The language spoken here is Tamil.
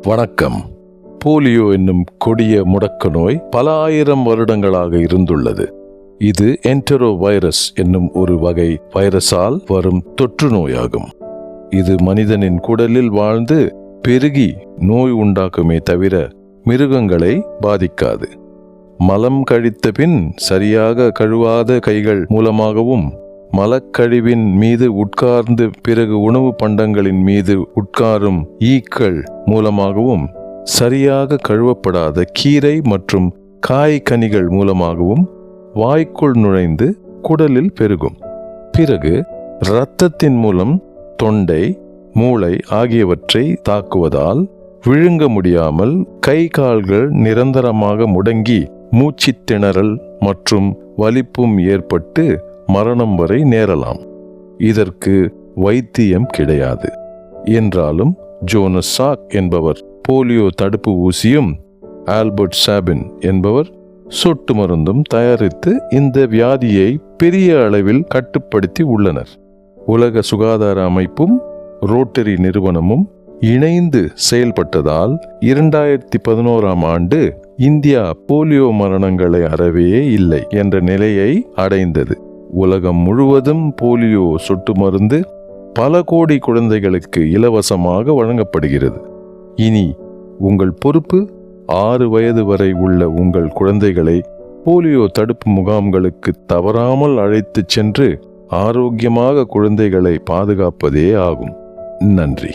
வணக்கம். போலியோ என்னும் கொடிய முடக்க நோய் பல ஆயிரம் வருடங்களாக இருந்துள்ளது. இது என்டெரோ வைரஸ் என்னும் ஒரு வகை வைரஸால் வரும் தொற்று நோயாகும். இது மனிதனின் குடலில் வாழ்ந்து பெருகி நோய் உண்டாக்குமே தவிர மிருகங்களை பாதிக்காது. மலம் கழித்த பின் சரியாக கழுவாத கைகள் மூலமாகவும் மலக்கழிவின் மீது உட்கார்ந்து பிறகு உணவு பண்டங்களின் மீது உட்காரும் ஈக்கள் மூலமாகவும் சரியாக கழுவப்படாத கீரை மற்றும் காய்கனிகள் மூலமாகவும் வாய்க்குள் நுழைந்து குடலில் பெருகும். பிறகு இரத்தத்தின் மூலம் தொண்டை, மூளை ஆகியவற்றை தாக்குவதால் விழுங்க முடியாமல் கை கால்கள் நிரந்தரமாக முடங்கி மூச்சுத் திணறல் மற்றும் வலிப்பும் ஏற்பட்டு மரணம் வரை நேரலாம். இதற்கு வைத்தியம் கிடையாது. என்றாலும் ஜோனஸ் சாக் என்பவர் போலியோ தடுப்பு ஊசியும் ஆல்பர்ட் சாபின் என்பவர் சொட்டு மருந்தும் தயாரித்து இந்த வியாதியை பெரிய அளவில் கட்டுப்படுத்தி உள்ளனர். உலக சுகாதார அமைப்பும் ரோட்டரி நிறுவனமும் இணைந்து செயல்பட்டதால் 2011ஆம் ஆண்டு இந்தியா போலியோ மரணங்களை அறவே இல்லை என்ற நிலையை அடைந்தது. உலகம் முழுவதும் போலியோ சொட்டு மருந்து பல கோடி குழந்தைகளுக்கு இலவசமாக வழங்கப்படுகிறது. இனி உங்கள் பொறுப்பு 6 வயது வரை உள்ள உங்கள் குழந்தைகளை போலியோ தடுப்பு முகாம்களுக்கு தவறாமல் அழைத்துச் சென்று ஆரோக்கியமாக குழந்தைகளை பாதுகாப்பதே ஆகும். நன்றி.